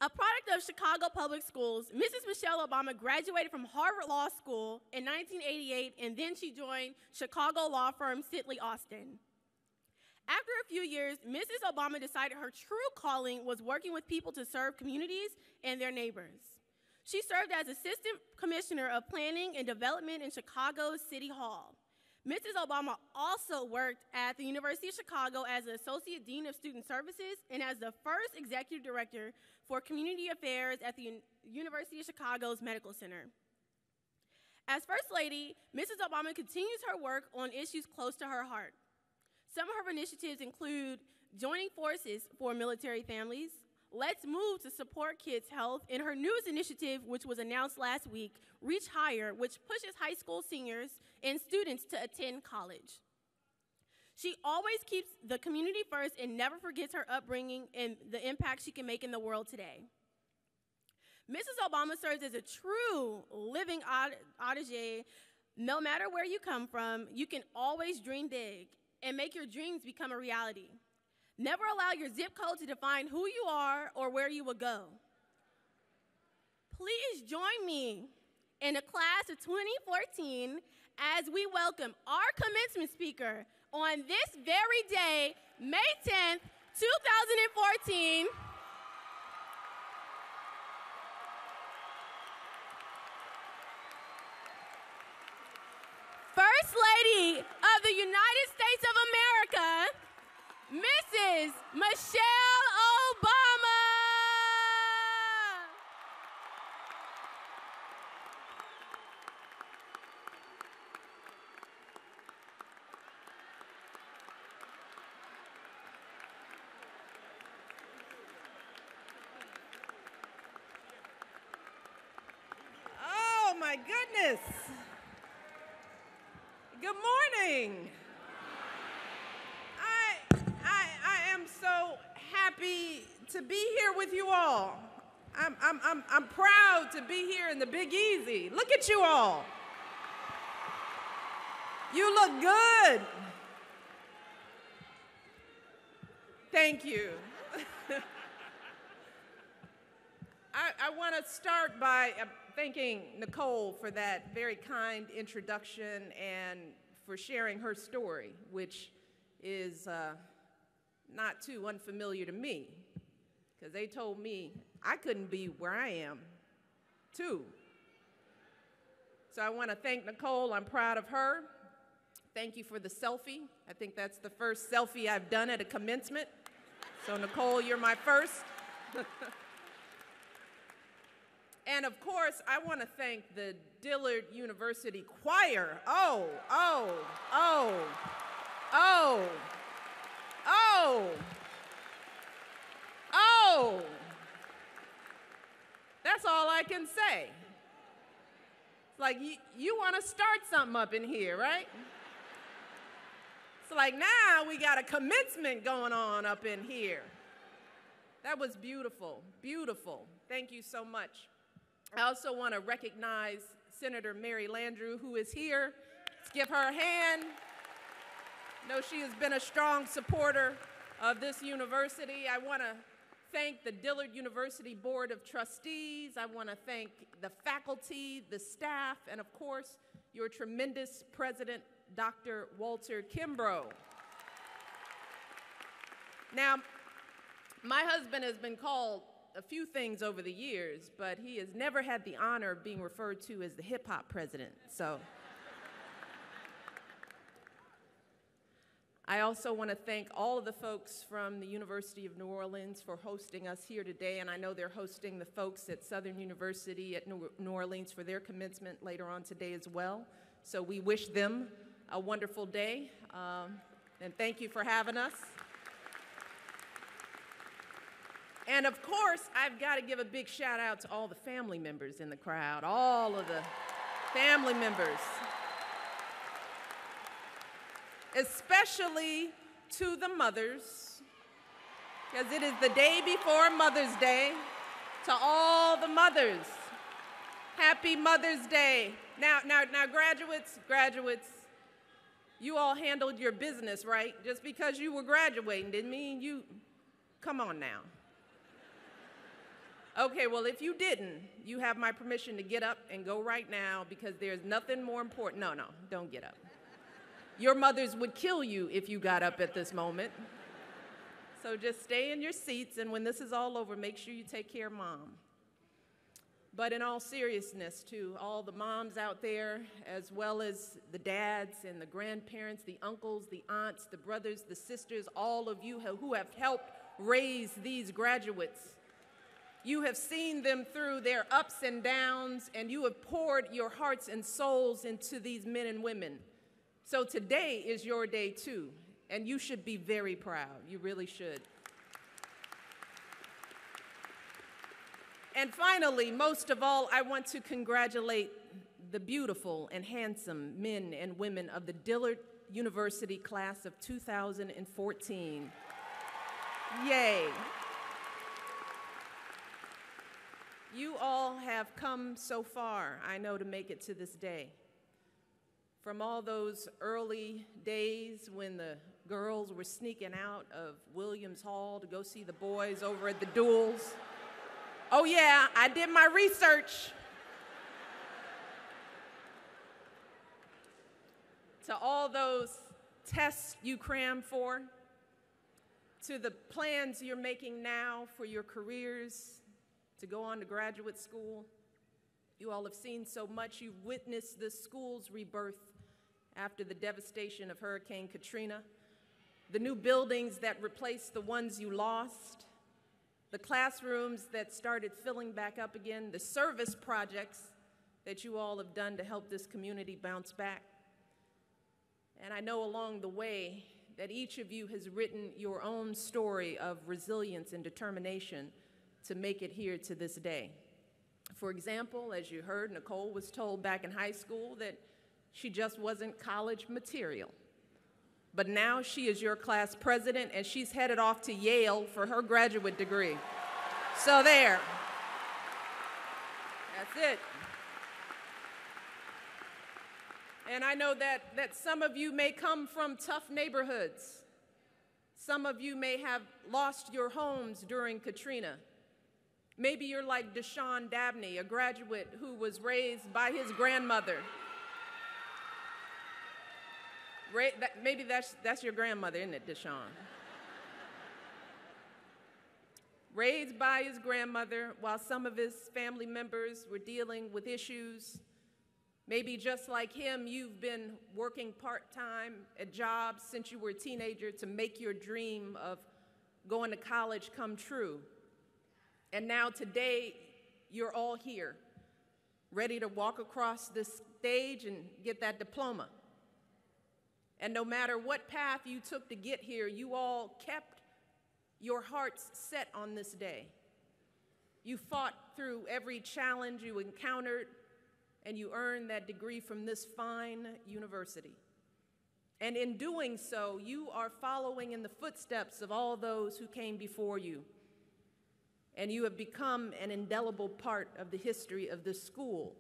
A product of Chicago Public Schools, Mrs. Michelle Obama graduated from Harvard Law School in 1988, and then she joined Chicago law firm Sidley Austin. After a few years, Mrs. Obama decided her true calling was working with people to serve communities and their neighbors. She served as Assistant Commissioner of Planning and Development in Chicago's City Hall. Mrs. Obama also worked at the University of Chicago as the Associate Dean of Student Services and as the first Executive Director for Community Affairs at the University of Chicago's Medical Center. As First Lady, Mrs. Obama continues her work on issues close to her heart. Some of her initiatives include joining forces for military families, Let's Move to support kids' health, and her newest initiative, which was announced last week, Reach Higher, which pushes high school seniors and students to attend college. She always keeps the community first and never forgets her upbringing and the impact she can make in the world today. Mrs. Obama serves as a true living adage. No matter where you come from, you can always dream big and make your dreams become a reality. Never allow your zip code to define who you are or where you will go. Please join me in the class of 2014 as we welcome our commencement speaker on this very day, May 10th, 2014. First Lady of the United States of America, Mrs. Michelle Obama. Oh my goodness. Good morning. I am so happy to be here with you all. I'm proud to be here in the Big Easy. Look at you all. You look good. Thank you. I want to start by thanking Nicole for that very kind introduction and for sharing her story, which is not too unfamiliar to me, because they told me I couldn't be where I am, too. So I want to thank Nicole. I'm proud of her. Thank you for the selfie. I think that's the first selfie I've done at a commencement. So Nicole, you're my first. And of course, I want to thank the Dillard University Choir. Oh. That's all I can say. It's like, you want to start something up in here, right? It's like, now we got a commencement going on up in here. That was beautiful, beautiful. Thank you so much. I also want to recognize Senator Mary Landrieu, who is here. Let's give her a hand. I know she has been a strong supporter of this university. I want to thank the Dillard University Board of Trustees. I want to thank the faculty, the staff, and of course, your tremendous president, Dr. Walter Kimbrough. Now, my husband has been called a few things over the years, but he has never had the honor of being referred to as the hip-hop president, so. I also want to thank all of the folks from the University of New Orleans for hosting us here today, and I know they're hosting the folks at Southern University at New Orleans for their commencement later on today as well. So we wish them a wonderful day, and thank you for having us. And of course, I've got to give a big shout out to all the family members in the crowd, all of the family members. Especially to the mothers, because it is the day before Mother's Day. To all the mothers, happy Mother's Day. Now, graduates, you all handled your business, right? Just because you were graduating didn't mean you, come on now. Okay, well, if you didn't, you have my permission to get up and go right now because there's nothing more important. No, don't get up. Your mothers would kill you if you got up at this moment. So just stay in your seats, and when this is all over, make sure you take care of Mom. But in all seriousness, to all the moms out there, as well as the dads and the grandparents, the uncles, the aunts, the brothers, the sisters, all of you who have helped raise these graduates, you have seen them through their ups and downs, and you have poured your hearts and souls into these men and women. So today is your day too, and you should be very proud. You really should. And finally, most of all, I want to congratulate the beautiful and handsome men and women of the Dillard University class of 2014. Yay. You all have come so far, I know, to make it to this day. From all those early days when the girls were sneaking out of Williams Hall to go see the boys over at the duels. Oh yeah, I did my research. To all those tests you crammed for, to the plans you're making now for your careers, to go on to graduate school. You all have seen so much. You've witnessed the school's rebirth after the devastation of Hurricane Katrina, the new buildings that replaced the ones you lost, the classrooms that started filling back up again, the service projects that you all have done to help this community bounce back. And I know along the way that each of you has written your own story of resilience and determination to make it here to this day. For example, as you heard, Nicole was told back in high school that she just wasn't college material. But now she is your class president, and she's headed off to Yale for her graduate degree. So there. That's it. And I know that some of you may come from tough neighborhoods. Some of you may have lost your homes during Katrina. Maybe you're like Deshaun Dabney, a graduate who was raised by his grandmother. Maybe that's your grandmother, isn't it, Deshaun? Raised by his grandmother while some of his family members were dealing with issues. Maybe just like him, you've been working part-time at jobs since you were a teenager to make your dream of going to college come true. And now today, you're all here, ready to walk across this stage and get that diploma. And no matter what path you took to get here, you all kept your hearts set on this day. You fought through every challenge you encountered, and you earned that degree from this fine university. And in doing so, you are following in the footsteps of all those who came before you. And you have become an indelible part of the history of this school.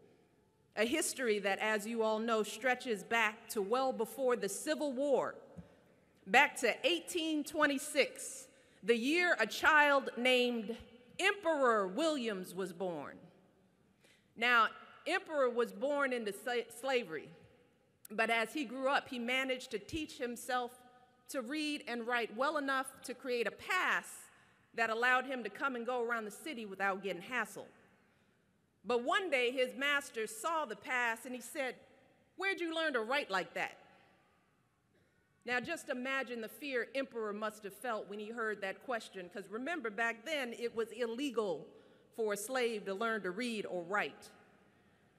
A history that, as you all know, stretches back to well before the Civil War, back to 1826, the year a child named Emperor Williams was born. Now, Emperor was born into slavery, but as he grew up, he managed to teach himself to read and write well enough to create a pass that allowed him to come and go around the city without getting hassled. But one day, his master saw the pass and he said, "Where'd you learn to write like that?" Now, just imagine the fear Emperor must have felt when he heard that question, because remember, back then, it was illegal for a slave to learn to read or write.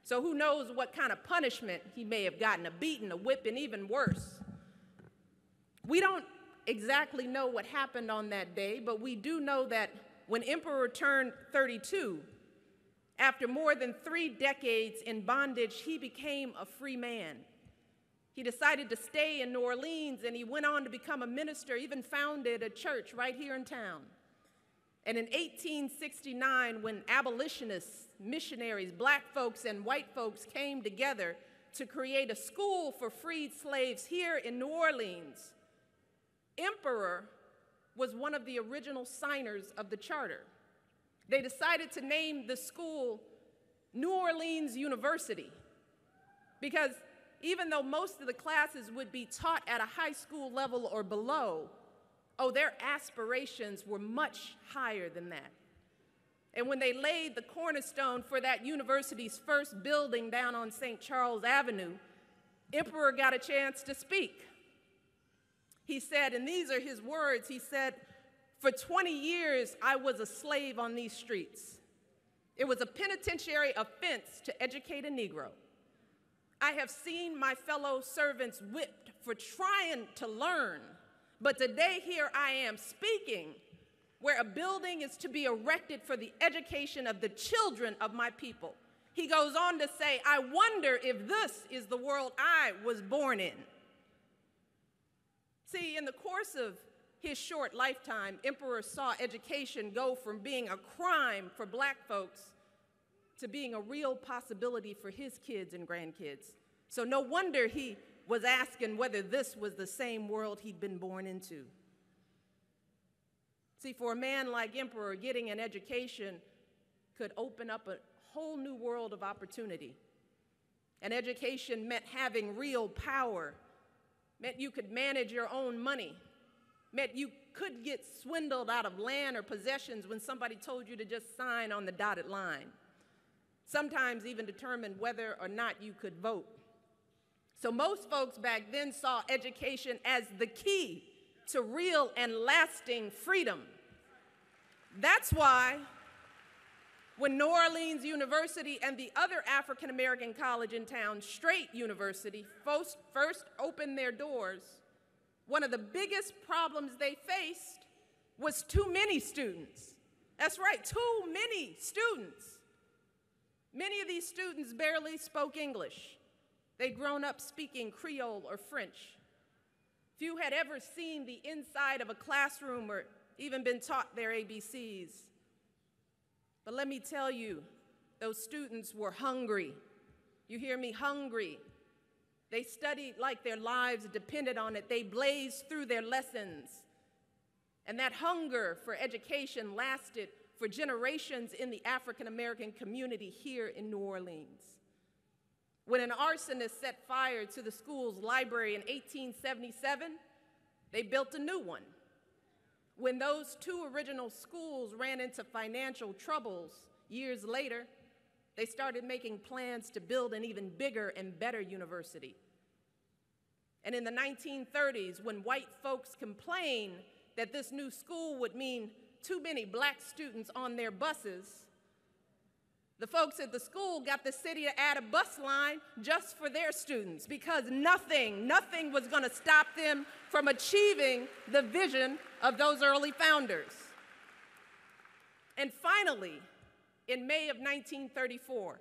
So who knows what kind of punishment he may have gotten, a beating, a whipping, even worse. We don't exactly know what happened on that day, but we do know that when Emperor turned 32, after more than 3 decades in bondage, he became a free man. He decided to stay in New Orleans, and he went on to become a minister, even founded a church right here in town. And in 1869, when abolitionists, missionaries, black folks, and white folks came together to create a school for freed slaves here in New Orleans, Emperor was one of the original signers of the charter. They decided to name the school New Orleans University because even though most of the classes would be taught at a high school level or below, their aspirations were much higher than that. And when they laid the cornerstone for that university's first building down on St. Charles Avenue, Emperor got a chance to speak. He said, and these are his words, he said, "For 20 years, I was a slave on these streets. It was a penitentiary offense to educate a Negro. I have seen my fellow servants whipped for trying to learn, but today here I am speaking where a building is to be erected for the education of the children of my people." He goes on to say, "I wonder if this is the world I was born in." See, in the course of his short lifetime, Emperor saw education go from being a crime for black folks to being a real possibility for his kids and grandkids. So no wonder he was asking whether this was the same world he'd been born into. See, for a man like Emperor, getting an education could open up a whole new world of opportunity. An education meant having real power, meant you could manage your own money, meant you could get swindled out of land or possessions when somebody told you to just sign on the dotted line. Sometimes even determine whether or not you could vote. So most folks back then saw education as the key to real and lasting freedom. That's why when New Orleans University and the other African American college in town, Straight University, first opened their doors, one of the biggest problems they faced was too many students. That's right, too many students. Many of these students barely spoke English. They'd grown up speaking Creole or French. Few had ever seen the inside of a classroom or even been taught their ABCs. But let me tell you, those students were hungry. You hear me? Hungry. They studied like their lives depended on it. They blazed through their lessons. And that hunger for education lasted for generations in the African American community here in New Orleans. When an arsonist set fire to the school's library in 1877, they built a new one. When those two original schools ran into financial troubles years later, they started making plans to build an even bigger and better university. And in the 1930s, when white folks complained that this new school would mean too many black students on their buses, the folks at the school got the city to add a bus line just for their students because nothing was going to stop them from achieving the vision of those early founders. And finally, in May of 1934,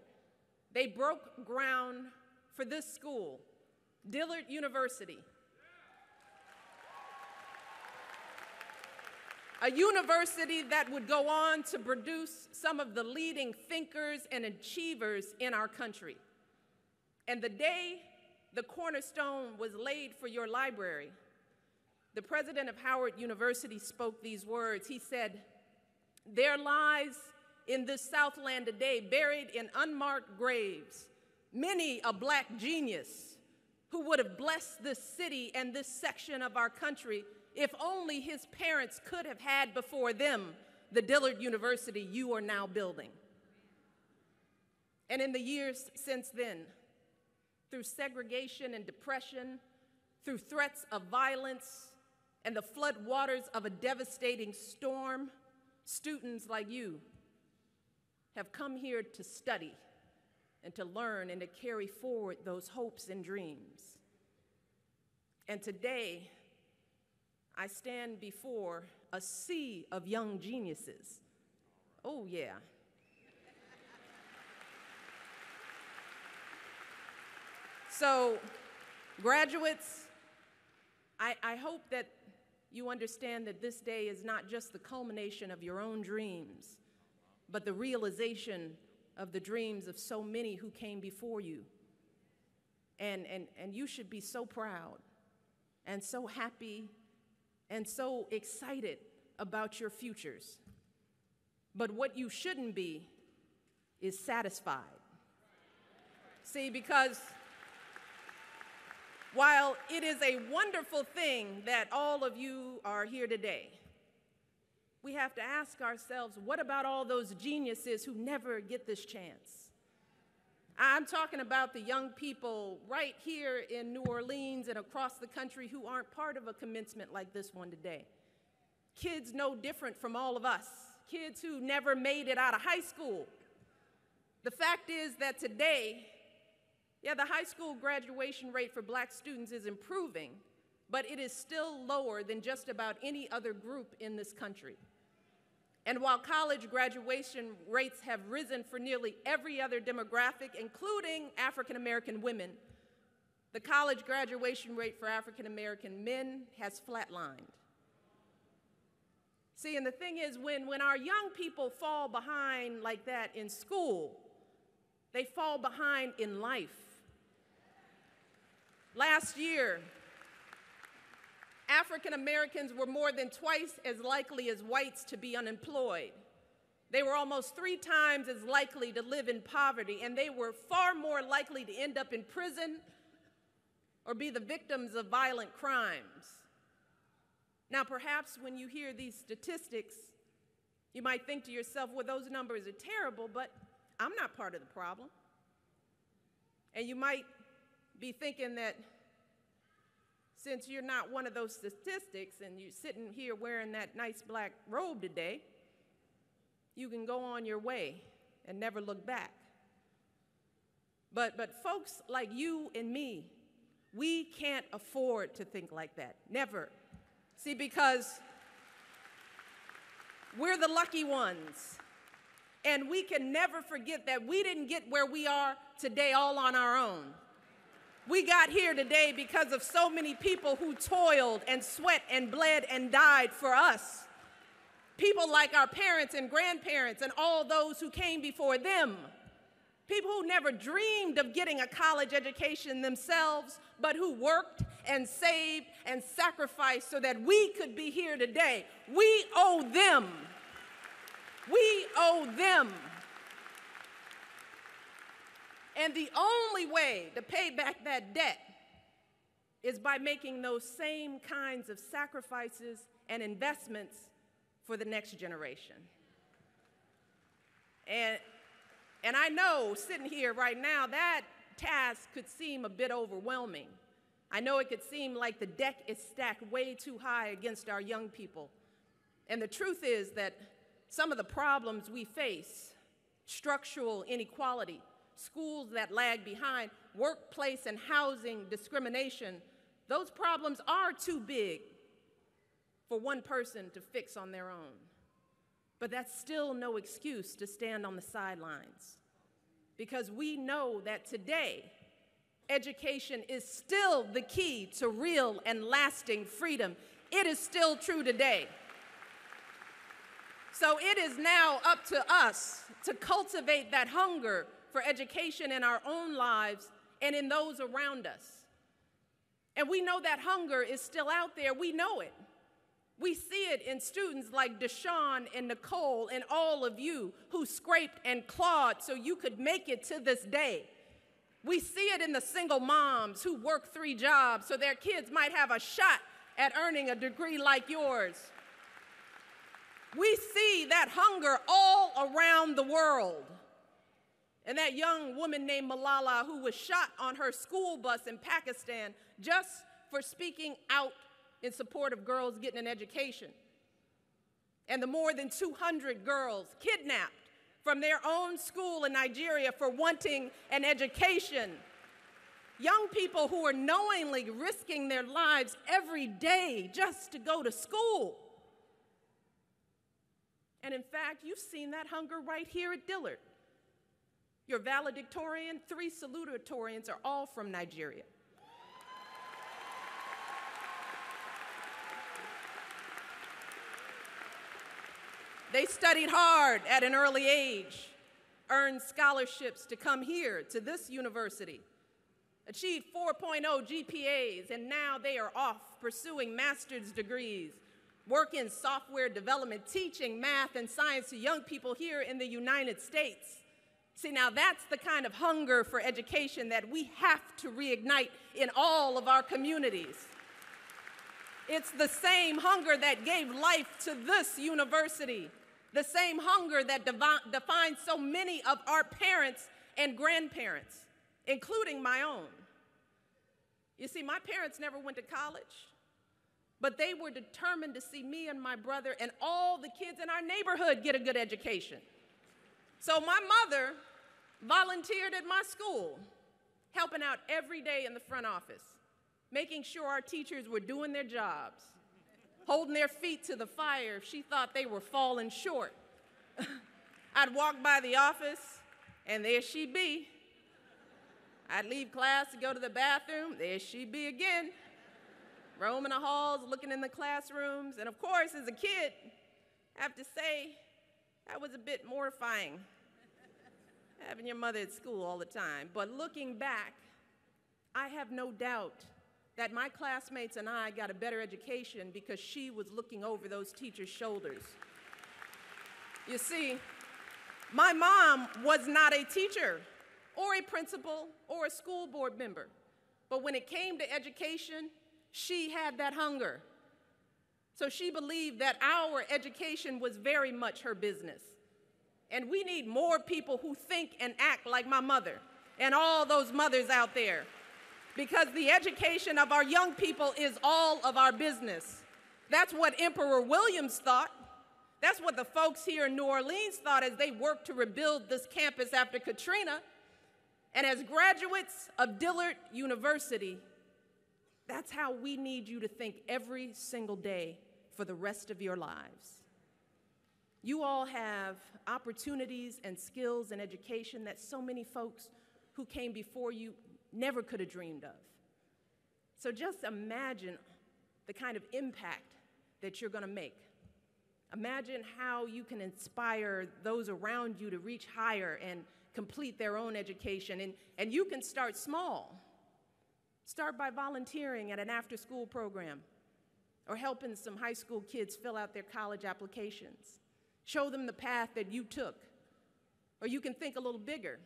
they broke ground for this school, Dillard University. A university that would go on to produce some of the leading thinkers and achievers in our country. And the day the cornerstone was laid for your library, the president of Howard University spoke these words. He said, "There lies in this Southland today, buried in unmarked graves, many a black genius who would have blessed this city and this section of our country if only his parents could have had before them the Dillard University you are now building." And in the years since then, through segregation and depression, through threats of violence and the flood waters of a devastating storm, students like you have come here to study and to learn and to carry forward those hopes and dreams. And today, I stand before a sea of young geniuses. Oh, yeah. So, graduates, I hope that you understand that this day is not just the culmination of your own dreams, but the realization of the dreams of so many who came before you. And you should be so proud and so happy and so excited about your futures. But what you shouldn't be is satisfied. See, because while it is a wonderful thing that all of you are here today, we have to ask ourselves, what about all those geniuses who never get this chance? I'm talking about the young people right here in New Orleans and across the country who aren't part of a commencement like this one today. Kids no different from all of us. Kids who never made it out of high school. The fact is that today, the high school graduation rate for black students is improving, but it is still lower than just about any other group in this country. And while college graduation rates have risen for nearly every other demographic, including African American women, the college graduation rate for African American men has flatlined. See, and the thing is, when our young people fall behind like that in school, they fall behind in life. Last year, African Americans were more than twice as likely as whites to be unemployed. They were almost 3 times as likely to live in poverty, and they were far more likely to end up in prison or be the victims of violent crimes. Now, perhaps when you hear these statistics, you might think to yourself, well, those numbers are terrible, but I'm not part of the problem. And you might be thinking that since you're not one of those statistics and you're sitting here wearing that nice black robe today, you can go on your way and never look back. But folks like you and me, we can't afford to think like that, never. See, because we're the lucky ones, and we can never forget that we didn't get where we are today all on our own. We got here today because of so many people who toiled and sweat and bled and died for us. People like our parents and grandparents and all those who came before them. People who never dreamed of getting a college education themselves, but who worked and saved and sacrificed so that we could be here today. We owe them. We owe them. And the only way to pay back that debt is by making those same kinds of sacrifices and investments for the next generation. And I know, sitting here right now, that task could seem a bit overwhelming. I know it could seem like the deck is stacked way too high against our young people. And the truth is that some of the problems we face, structural inequality, schools that lag behind, workplace and housing discrimination, those problems are too big for one person to fix on their own. But that's still no excuse to stand on the sidelines, because we know that today, education is still the key to real and lasting freedom. It is still true today. So it is now up to us to cultivate that hunger for education in our own lives and in those around us. And we know that hunger is still out there. We know it. We see it in students like Deshaun and Nicole and all of you who scraped and clawed so you could make it to this day. We see it in the single moms who work 3 jobs so their kids might have a shot at earning a degree like yours. We see that hunger all around the world. And that young woman named Malala, who was shot on her school bus in Pakistan just for speaking out in support of girls getting an education. And the more than 200 girls kidnapped from their own school in Nigeria for wanting an education. Young people who are knowingly risking their lives every day just to go to school. And in fact, you've seen that hunger right here at Dillard. Your valedictorian, 3 salutatorians are all from Nigeria. They studied hard at an early age, earned scholarships to come here to this university, achieved 4.0 GPAs, and now they are off pursuing master's degrees, work in software development, teaching math and science to young people here in the United States. See, now that's the kind of hunger for education that we have to reignite in all of our communities. It's the same hunger that gave life to this university, the same hunger that defines so many of our parents and grandparents, including my own. You see, my parents never went to college, but they were determined to see me and my brother and all the kids in our neighborhood get a good education. So my mother volunteered at my school, helping out every day in the front office, making sure our teachers were doing their jobs, holding their feet to the fire if she thought they were falling short. I'd walk by the office, and there she'd be. I'd leave class to go to the bathroom, there she'd be again, roaming the halls, looking in the classrooms. And of course, as a kid, I have to say, that was a bit mortifying, having your mother at school all the time. But looking back, I have no doubt that my classmates and I got a better education because she was looking over those teachers' shoulders. You see, my mom was not a teacher or a principal or a school board member. But when it came to education, she had that hunger. So she believed that our education was very much her business. And we need more people who think and act like my mother and all those mothers out there, because the education of our young people is all of our business. That's what Emperor Williams thought. That's what the folks here in New Orleans thought as they worked to rebuild this campus after Katrina. And as graduates of Dillard University, that's how we need you to think every single day for the rest of your lives. You all have opportunities and skills and education that so many folks who came before you never could have dreamed of. So just imagine the kind of impact that you're going to make. Imagine how you can inspire those around you to reach higher and complete their own education. And you can start small. Start by volunteering at an after-school program or helping some high school kids fill out their college applications. Show them the path that you took. Or you can think a little bigger.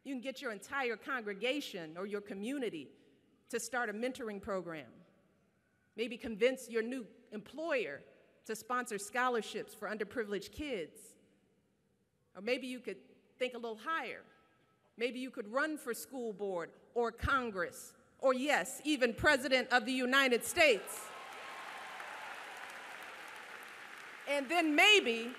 You can get your entire congregation or your community to start a mentoring program. Maybe convince your new employer to sponsor scholarships for underprivileged kids. Or maybe you could think a little higher. Maybe you could run for school board or Congress, or yes, even President of the United States. And then maybe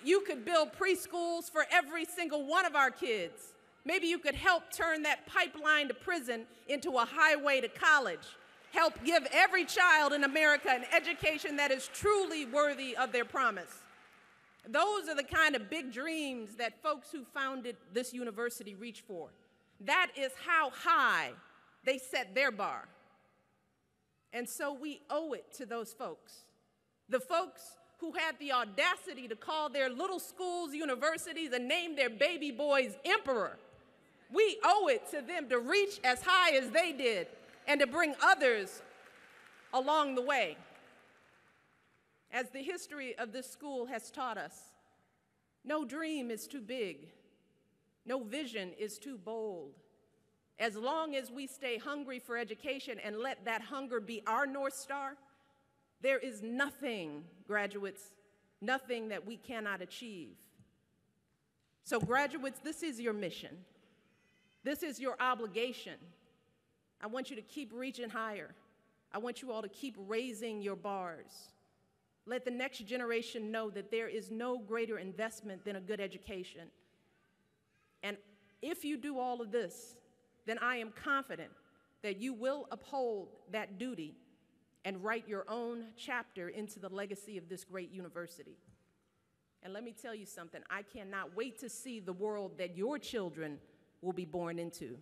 you could build preschools for every single one of our kids. Maybe you could help turn that pipeline to prison into a highway to college. Help give every child in America an education that is truly worthy of their promise. Those are the kind of big dreams that folks who founded this university reach for. That is how high they set their bar. And so we owe it to those folks. The folks who had the audacity to call their little schools universities and name their baby boys emperor. We owe it to them to reach as high as they did and to bring others along the way. As the history of this school has taught us, no dream is too big. No vision is too bold. As long as we stay hungry for education and let that hunger be our North Star, there is nothing, graduates, nothing that we cannot achieve. So graduates, this is your mission. This is your obligation. I want you to keep reaching higher. I want you all to keep raising your bars. Let the next generation know that there is no greater investment than a good education. And if you do all of this, then I am confident that you will uphold that duty and write your own chapter into the legacy of this great university. And let me tell you something, I cannot wait to see the world that your children will be born into.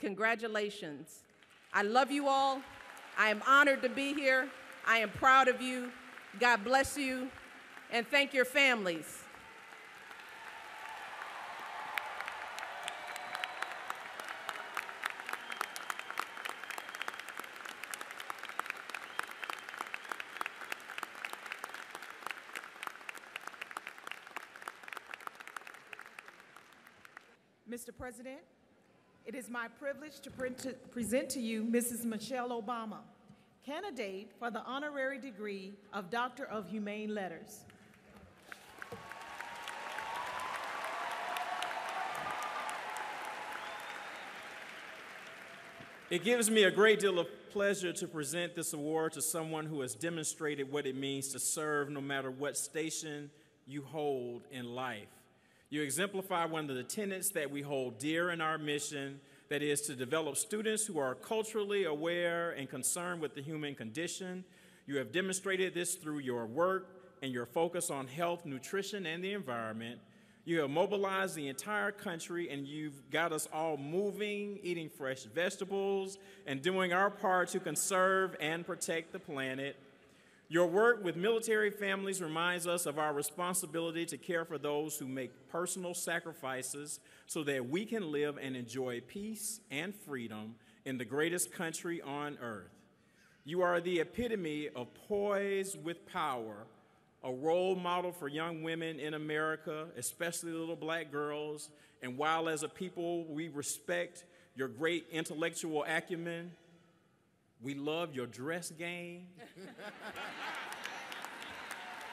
Congratulations. I love you all. I am honored to be here. I am proud of you. God bless you, and thank your families. Mr. President, it is my privilege to present to you Mrs. Michelle Obama, candidate for the honorary degree of Doctor of Humane Letters. It gives me a great deal of pleasure to present this award to someone who has demonstrated what it means to serve no matter what station you hold in life. You exemplify one of the tenets that we hold dear in our mission, that is to develop students who are culturally aware and concerned with the human condition. You have demonstrated this through your work and your focus on health, nutrition, and the environment. You have mobilized the entire country, and you've got us all moving, eating fresh vegetables, and doing our part to conserve and protect the planet. Your work with military families reminds us of our responsibility to care for those who make personal sacrifices so that we can live and enjoy peace and freedom in the greatest country on earth. You are the epitome of poise with power, a role model for young women in America, especially little black girls. And while as a people we respect your great intellectual acumen, we love your dress game.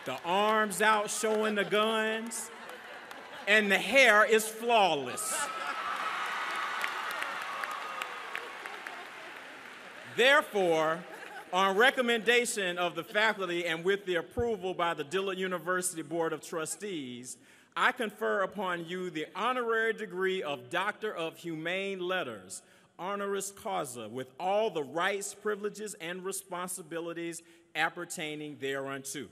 The arms out showing the guns, and the hair is flawless. Therefore, on recommendation of the faculty and with the approval by the Dillard University Board of Trustees, I confer upon you the honorary degree of Doctor of Humane Letters, honoris causa, with all the rights, privileges, and responsibilities appertaining thereunto.